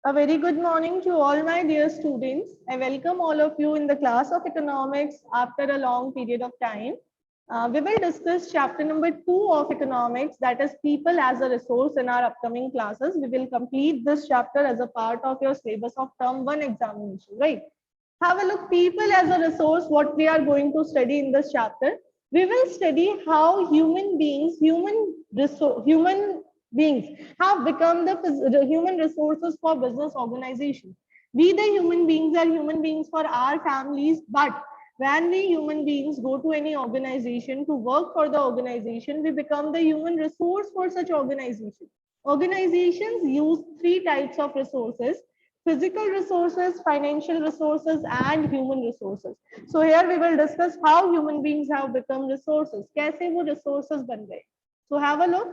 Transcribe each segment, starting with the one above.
A very good morning to all my dear students. I welcome all of you in the class of economics after a long period of time. We will discuss chapter number 2 of economics, that is people as a resource, in our upcoming classes. We will complete this chapter as a part of your syllabus of term 1 examination, right? Have a look, people as a resource, what we are going to study in this chapter. We will study how human beings have become the human resources for business organization. We the human beings are human beings for our families, but when we human beings go to any organization to work for the organization, we become the human resource for such organization. Organizations use three types of resources: physical resources, financial resources, and human resources. So here we will discuss how human beings have become resources. कैसे वो resources बन गए. So have a look.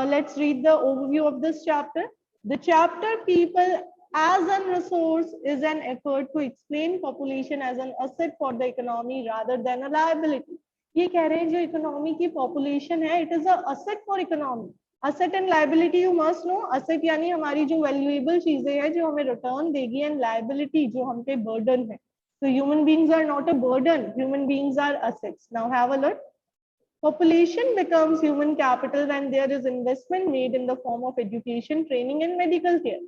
Let's read the overview of this chapter. The chapter people as a resource is an effort to explain population as an asset for the economy rather than a liability. ये कह रहे हैं जो economy की population है, it is a asset for economy. Asset and liability you must know. Asset यानी हमारी जो वैल्यूएबल चीजें हैं जो हमें रिटर्न देगी, एंड लाइबिलिटी जो हम पे बर्डन है. So human beings are not a burden. Human beings are assets. Now have a look. Population becomes human capital when there is investment made in the form of education, training and medical care.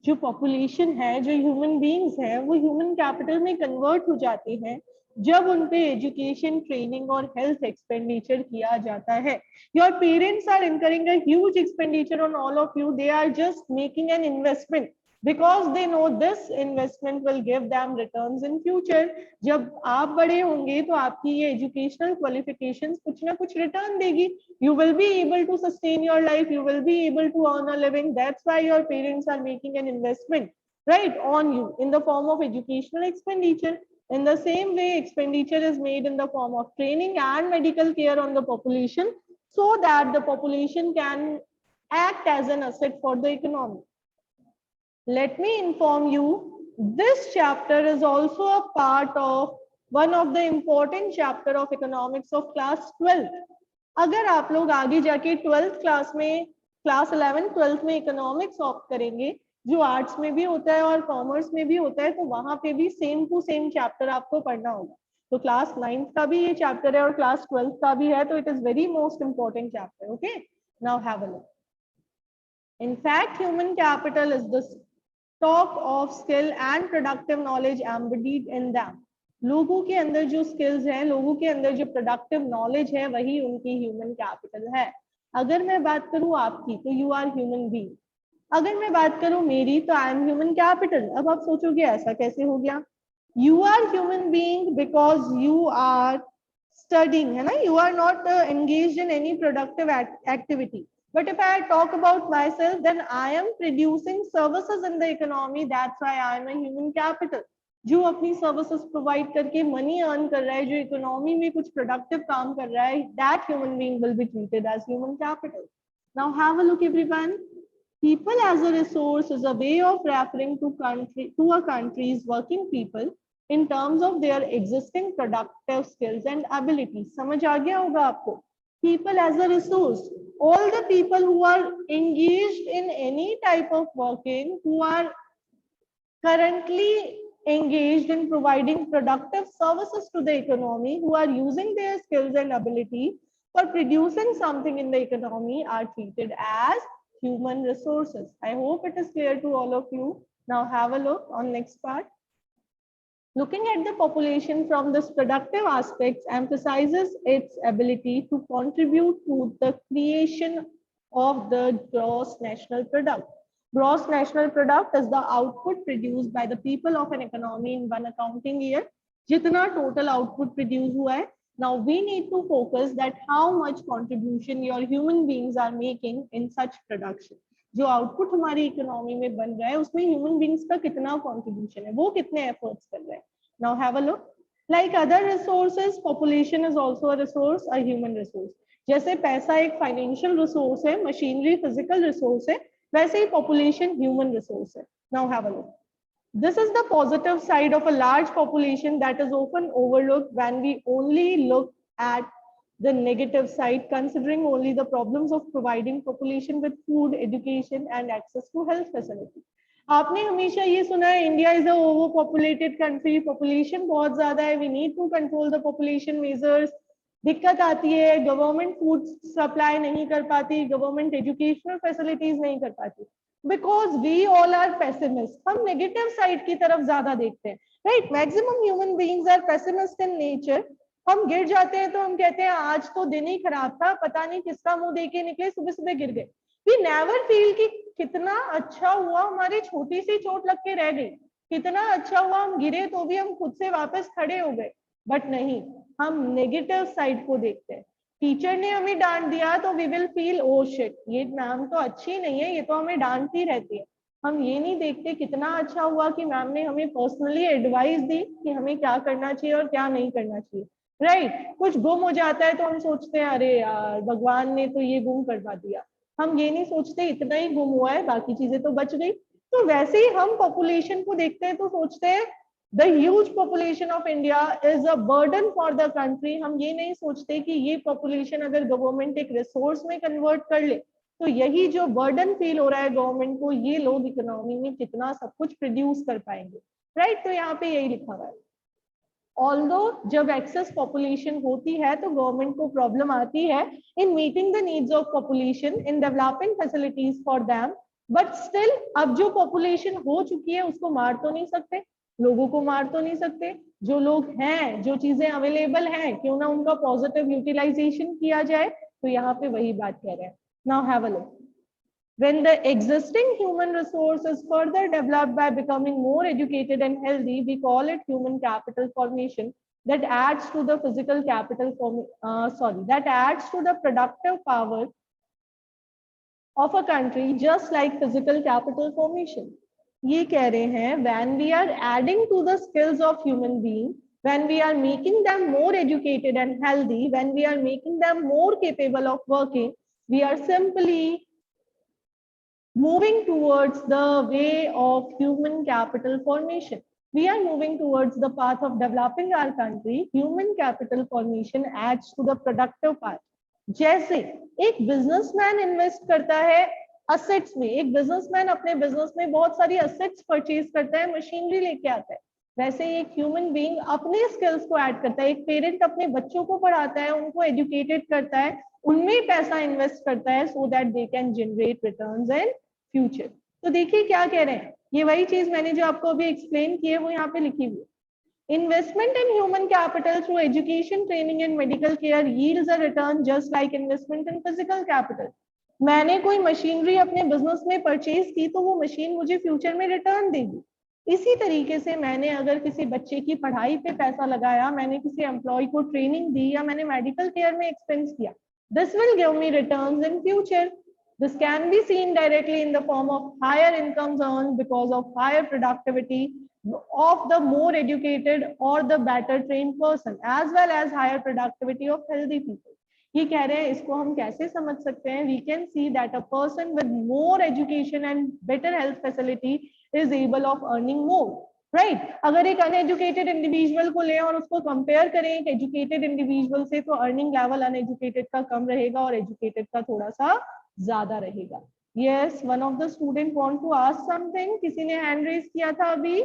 जो population है, जो human beings है, वो human capital में convert हो जाते हैं जब उन पे एजुकेशन, ट्रेनिंग और हेल्थ एक्सपेंडिचर किया जाता है. Your parents are incurring a huge expenditure on all of you. They are just making an investment because they know this investment will give them returns in future. जब आप बड़े होंगे तो आपकी ये एजुकेशनल क्वालिफिकेशंस कुछ ना कुछ रिटर्न देगी. You will be able to sustain your life. You will be able to earn a living. That's why your parents are making an investment, right, on you in the form of educational expenditure. In the same way, expenditure is made in the form of training and medical care on the population so that the population can act as an asset for the economy. Let me inform you, this chapter is also a part of one of the important chapter of economics of class 12th. अगर आप लोग आगे जाके 12th class में, class 11 12th में economics opt करेंगे, जो arts में भी होता है और कॉमर्स में भी होता है, तो वहां पे भी सेम टू सेम चैप्टर आपको पढ़ना होगा. तो क्लास 9th का भी ये चैप्टर है और क्लास 12th का भी है, तो it is very most important chapter. Okay, now have a look. In fact, human capital is the stock of skill and productive knowledge embodied in them. लोगों के अंदर जो स्किल्स हैं, लोगों के अंदर जो प्रोडक्टिव नॉलेज है, वही उनकी ह्यूमन कैपिटल है. अगर मैं बात करूं आपकी, तो यू आर ह्यूमन बीइंग. अगर मैं बात करूं मेरी, तो आई एम ह्यूमन कैपिटल. अब आप सोचोगे ऐसा कैसे हो गया. You are human being because you are studying, है ना. You are not engaged in any productive activity. But if I talk about myself, then I am producing services in the economy. That's why I am a human capital. जो अपनी services provide करके money earn कर रहा है, जो economy में कुछ productive काम कर रहा है, that human being will be treated as human capital. Now have a look everyone. People as a resource is a way of referring to a country's working people in terms of their existing productive skills and abilities. समझ आ गया होगा आपको. People as a resource, all the people who are engaged in any type of working, who are currently engaged in providing productive services to the economy, who are using their skills and ability for producing something in the economy, are treated as human resources. I hope it is clear to all of you. Now have a look on next part. Looking at the population from this productive aspects emphasizes its ability to contribute to the creation of the gross national product. Gross national product is the output produced by the people of an economy in one accounting year. Jitna total output produced hua hai. Now we need to focus that how much contribution your human beings are making in such production. जो output हमारी economy में बन रहा है, उसमें human beings का कितना contribution है, वो कितने एफर्ट्स कर रहे हैं. Now have a look. Like other resources, population is also a resource, a human resource. जैसे पैसा एक फाइनेंशियल रिसोर्स है, मशीनरी फिजिकल रिसोर्स है, वैसे ही पॉपुलेशन ह्यूमन रिसोर्स है. Now have a look. This is the positive side of a large population that is often overlooked when we only look at the negative side, considering only the problems of providing population with food, education, and access to health facilities. आपने हमेशा ये सुना है India is a over populated country, population बहुत ज्यादा है, we need to control the population measures. दिक्कत आती है, गवर्नमेंट फूड सप्लाई नहीं कर पाती, गवर्नमेंट एजुकेशनल फैसिलिटीज नहीं कर पाती, because we all are pessimist. हम नेगेटिव साइड की तरफ ज्यादा देखते हैं, right? Maximum human beings are pessimist in nature. हम गिर जाते हैं तो हम कहते हैं आज तो दिन ही खराब था, पता नहीं किसका मुंह देके निकले, सुबह सुबह गिर गए। वी नेवर फील कि कितना अच्छा हुआ हमारी छोटी सी चोट लग के रह गई, कितना अच्छा हुआ हम गिरे तो भी हम खुद से वापस खड़े हो गए। बट नहीं, हम नेगेटिव साइड को देखते हैं। टीचर ने हमें डांट दिया तो we will feel oh shit, ये मैम तो अच्छी नहीं है, ये तो हमें डांटती रहती है। हम ये नहीं देखते कितना अच्छा हुआ कि मैम ने हमें पर्सनली एडवाइस दी कि हमें क्या करना चाहिए और क्या नहीं करना चाहिए, राइट? कुछ गुम हो जाता है तो हम सोचते हैं अरे यार भगवान ने तो ये गुम करवा दिया। हम ये नहीं सोचते इतना ही गुम हुआ है, बाकी चीजें तो बच गई। तो वैसे ही हम पॉपुलेशन को देखते हैं तो सोचते हैं the huge population of India is a burden for the country. हम ये नहीं सोचते कि ये पॉपुलेशन अगर गवर्नमेंट एक रिसोर्स में कन्वर्ट कर ले तो यही जो बर्डन फील हो रहा है गवर्नमेंट को, ये लोग इकोनॉमी में कितना सब कुछ प्रोड्यूस कर पाएंगे, राइट? तो यहाँ पे यही लिखा हुआ है। ऑल्दो जब एक्सेस पॉपुलेशन होती है तो गवर्नमेंट को प्रॉब्लम आती है in meeting the needs of population, in developing facilities for them, but still अब जो पॉपुलेशन हो चुकी है उसको मार तो नहीं सकते, लोगों को मार तो नहीं सकते। जो लोग हैं, जो चीजें अवेलेबल हैं, क्यों ना उनका पॉजिटिव यूटिलाइजेशन किया जाए। तो यहाँ पे वही बात कह रहे हैं। Now have a look. When the existing human resource is further developed by becoming more educated and healthy, we call it human capital formation. That adds to the physical capital that adds to the productive power of a country, just like physical capital formation. ये कह रहे हैं when we are adding to the skills of human being, when we are making them more educated and healthy, when we are making them more capable of working, we are simply moving towards the way of human capital formation. We are moving towards the path of developing our country. Human capital formation adds to the productive part. जैसे एक businessman invest करता है assets में, एक businessman अपने business में बहुत सारी असेट्स परचेज करता है, मशीनरी लेके आता है, वैसे एक ह्यूमन बीइंग अपने स्किल्स को ऐड करता है। एक पेरेंट अपने बच्चों को पढ़ाता है, उनको एजुकेटेड करता है, उनमें पैसा इन्वेस्ट करता है so that they can generate returns in future. तो देखिए क्या कह रहे हैं, ये वही चीज मैंने जो आपको अभी एक्सप्लेन की है वो यहाँ पे लिखी हुई है। Investment in human capital through education, training and medical care yields a return just like investment in physical capital. मैंने कोई मशीनरी अपने बिजनेस में परचेज की तो वो मशीन मुझे फ्यूचर में रिटर्न देगी। इसी तरीके से मैंने अगर किसी बच्चे की पढ़ाई पे पैसा लगाया, मैंने किसी एम्प्लॉय को ट्रेनिंग दी या मैंने मेडिकल केयर में एक्सपेंस किया, this will give me returns in future. This can be seen directly in the form of higher incomes earned because of higher productivity of the more educated or the better trained person, as well as higher productivity of healthy people. ये कह रहे हैं, इसको हम कैसे समझ सकते हैं? We can see that a person with more education and better health facility is able of earning more. Right अगर एक अनएजुकेटेड इंडिविजुअल को ले और उसको कंपेयर करें एक एजुकेटेड इंडिविजुअल से, तो अर्निंग लेवल अनएजुकेटेड का कम रहेगा और एजुकेटेड का थोड़ा सा ज्यादा रहेगा. Yes, one of the student want to ask something. किसी ने हैंड रेज किया था अभी.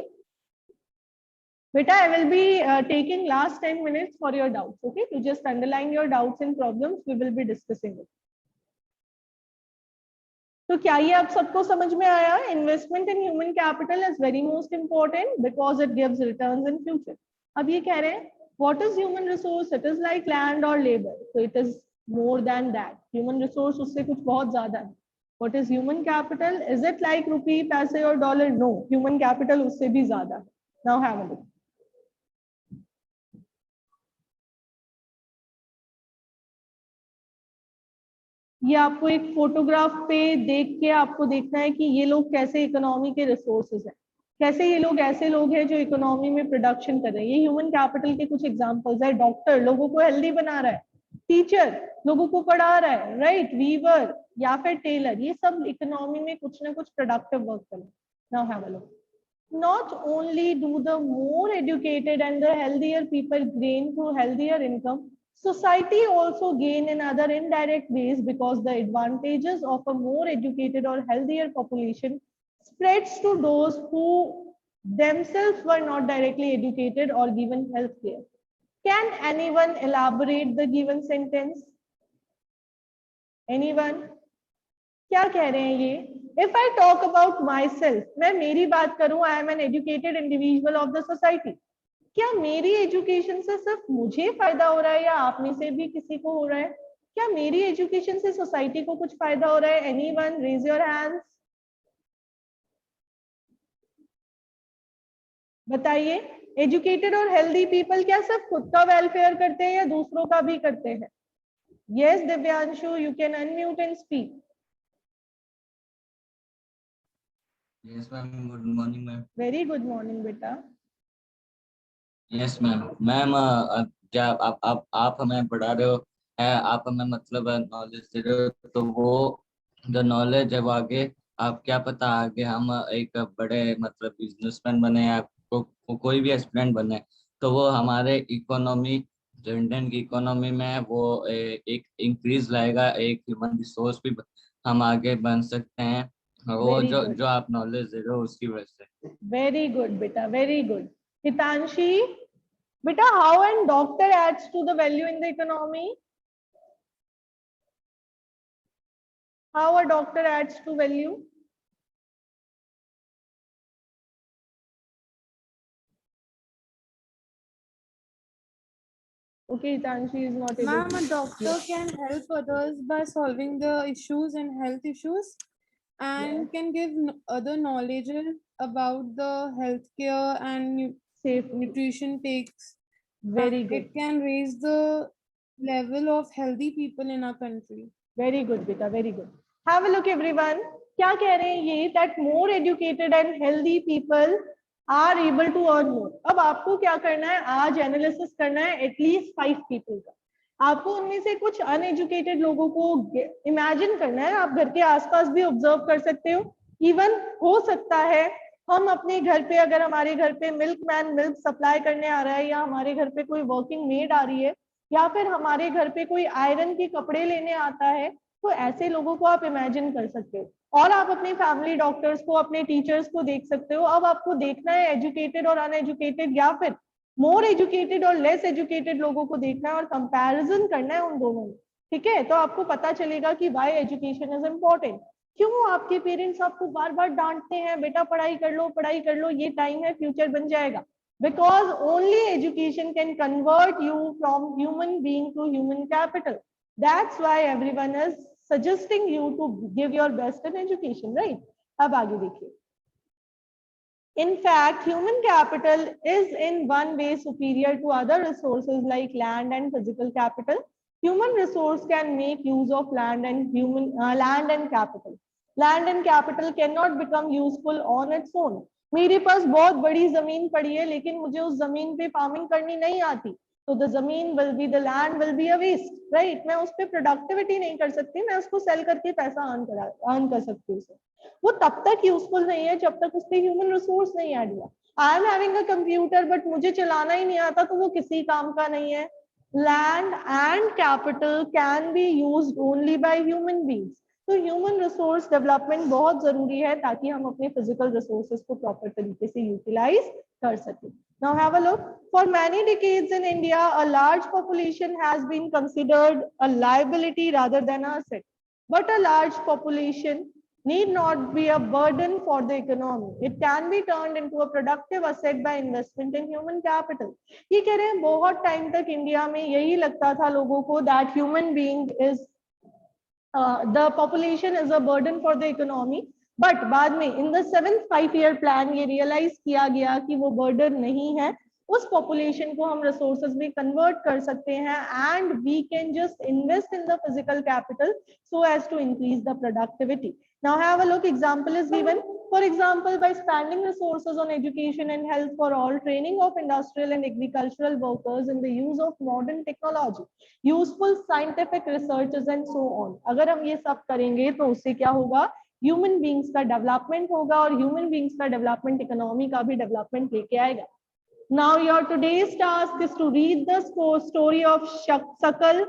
बेटा, I will be taking last 10 minutes for your doubts. Okay, you just underline your doubts and problems. We will be discussing it. तो क्या ये आप सबको समझ में आया? Investment in human capital is very most important because it gives returns in future. अब ये कह रहे हैं what is human resource? It is like land और लेबर. तो it is more than that. Human resource उससे कुछ बहुत ज्यादा है. What is human capital? Is it like rupee, पैसे और डॉलर? नो, ह्यूमन कैपिटल उससे भी ज्यादा है. Now have a look. ये आपको एक फोटोग्राफ पे देख के आपको देखना है कि ये लोग कैसे इकोनॉमी के रिसोर्सेज हैं, कैसे ये लोग ऐसे लोग हैं जो इकोनॉमी में प्रोडक्शन कर रहे हैं. ये ह्यूमन कैपिटल के कुछ एग्जांपल्स है. डॉक्टर लोगों को हेल्दी बना रहा है, टीचर लोगों को पढ़ा रहा है, राइट, वीवर या फिर टेलर, ये सब इकोनॉमी में कुछ ना कुछ प्रोडक्टिव वर्क कर रहे हैं. Now have a look. Not only do the more educated and the healthier people gain through healthier income, society also gain in other indirect ways because the advantages of a more educated or healthier population spreads to those who themselves were not directly educated or given health care. Can anyone elaborate the given sentence? Anyone? क्या कह रहे हैं ये? If I talk about myself, मैं मेरी बात करूं, I am an educated individual of the society. क्या मेरी एजुकेशन से सिर्फ मुझे फायदा हो रहा है या आप में से भी किसी को हो रहा है? क्या मेरी एजुकेशन से सोसाइटी को कुछ फायदा हो रहा है? एनीवन रेज योर हैंड्स, बताइए। एजुकेटेड और हेल्दी पीपल क्या सिर्फ खुद का वेलफेयर करते हैं या दूसरों का भी करते हैं? Yes Divyanshu, you can unmute and speak. Yes ma'am, good morning ma'am. Very good morning बेटा। Yes ma'am. मैम क्या आप हमें पढ़ा रहे हो, आप हमें मतलब नॉलेज दे रहे हो, तो वो जो नॉलेज है वो आगे, आप क्या पता आगे हम एक बड़े मतलब बिजनेसमैन बने या कोई भी एस्पिरेंट बने, तो वो हमारे इकोनॉमी, जो इंडियन की इकोनॉमी में है वो एक इंक्रीज लाएगा, एक ह्यूमन रिसोर्स भी हम आगे बन सकते हैं, वो वेरी जो गुड, जो आप नॉलेज दे रहे हो उसकी वजह से। वेरी गुड बेटा, वेरी गुड। हितांशी बेटा, how an doctor adds to the value in the economy? How a doctor adds to value? Okay, Hitanshi is not able Ma'am, to. a doctor can help others by solving the issues and health issues, and can give other knowledge about the healthcare and Safe. nutrition takes. Very good. It can raise the level of healthy people in our country. Very good, beta. Very good. Have a look, everyone. क्या कह रहे हैं ये? That more educated and healthy people are able to earn more. अब आपको क्या करना है? आज एनालिसिस करना है एटलीस्ट 5 पीपल का। आपको उनमें से कुछ अनएजुकेटेड लोगों को इमेजिन करना है। आप घर के आसपास भी ऑब्जर्व कर सकते हो। इवन हो सकता है हम अपने घर पे, अगर हमारे घर पे मिल्क मैन मिल्क सप्लाई करने आ रहा है, या हमारे घर पे कोई वर्किंग मेड आ रही है, या फिर हमारे घर पे कोई आयरन के कपड़े लेने आता है, तो ऐसे लोगों को आप इमेजिन कर सकते हो। और आप अपने फैमिली डॉक्टर्स को, अपने टीचर्स को देख सकते हो। अब आपको देखना है एजुकेटेड और अनएजुकेटेड, या फिर मोर एजुकेटेड और लेस एजुकेटेड लोगों को देखना है और कंपैरिजन करना है उन दोनों में। ठीक है, तो आपको पता चलेगा कि व्हाई एजुकेशन इज इम्पोर्टेंट। क्यों आपके पेरेंट्स आपको बार बार डांटते हैं, बेटा पढ़ाई कर लो, पढ़ाई कर लो, ये टाइम है, फ्यूचर बन जाएगा? Because only education can convert you from human being to human capital. That's why everyone is suggesting you to give your best in education, right? अब आगे देखिए। In fact, human capital is in one way superior to other resources like land and physical capital. Human resource can make use of land and land and capital. Land and capital cannot become useful on its own. मेरे पास बहुत बड़ी जमीन पड़ी है, लेकिन मुझे उस जमीन पे फार्मिंग करनी नहीं आती, तो द जमीन will be, the land will be a waste, right? मैं उस पर प्रोडक्टिविटी नहीं कर सकती, मैं उसको सेल करके पैसा अर्न कर सकती हूँ। वो तब तक यूजफुल नहीं है जब तक उस पर ह्यूमन रिसोर्स नहीं ऐड हुआ। I am having a computer but मुझे चलाना ही नहीं आता, तो वो किसी काम का नहीं है। Land and capital can be used only by human beings. तो ह्यूमन रिसोर्स डेवलपमेंट बहुत जरूरी है ताकि हम अपने फिजिकल रिसोर्सेज को प्रॉपर तरीके से यूटिलाइज कर सकें। Now have a look. For many decades in India, a large population has been considered a liability rather than an asset. But a large population need not be a burden for the economy. It can be turned into a productive asset by investment in human capital. ये कह रहे हैं बहुत time तक India में यही लगता था लोगों को that human being is the population is a burden for the economy. But बाद में in the 7th 5-year plan ये रियलाइज किया गया कि वो बर्डन नहीं है, उस पॉपुलेशन को हम रिसोर्सेज में कन्वर्ट कर सकते हैं, and we can just invest in the physical capital so as to increase the productivity. Now have a look. Example is given. For example, by spending resources on education and health for all, training of industrial and agricultural workers in the use of modern technology, useful scientific researches and so on. अगर हम ये सब करेंगे तो उससे क्या होगा? Human beings का डेवलपमेंट होगा, और ह्यूमन बींग्स का डेवलपमेंट इकोनॉमी का भी डेवलपमेंट लेके आएगा। Now your today's task is to read the story of Sakal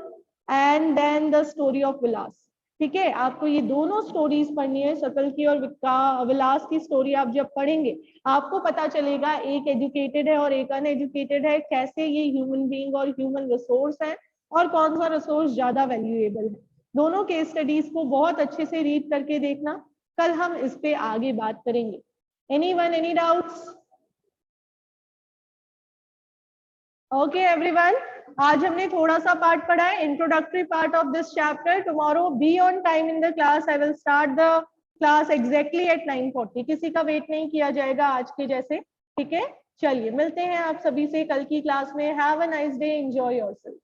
and then the story of Vilas. ठीक है, आपको ये दोनों स्टोरीज पढ़नी है, सकल की और विलास की स्टोरी। आप जब पढ़ेंगे आपको पता चलेगा एक एजुकेटेड है और एक अनएजुकेटेड है, कैसे ये ह्यूमन बीइंग और ह्यूमन रिसोर्स है और कौन सा रिसोर्स ज्यादा वैल्यूएबल है। दोनों केस स्टडीज को बहुत अच्छे से रीड करके देखना, कल हम इस पे आगे बात करेंगे। Anyone, any doubts? Okay everyone, आज हमने थोड़ा सा पार्ट पढ़ा है, introductory part of this chapter. Tomorrow be on time in the class, I will start the class exactly at 9:40। किसी का वेट नहीं किया जाएगा आज के जैसे, ठीक है? चलिए मिलते हैं आप सभी से कल की क्लास में। Have a nice day, enjoy yourself.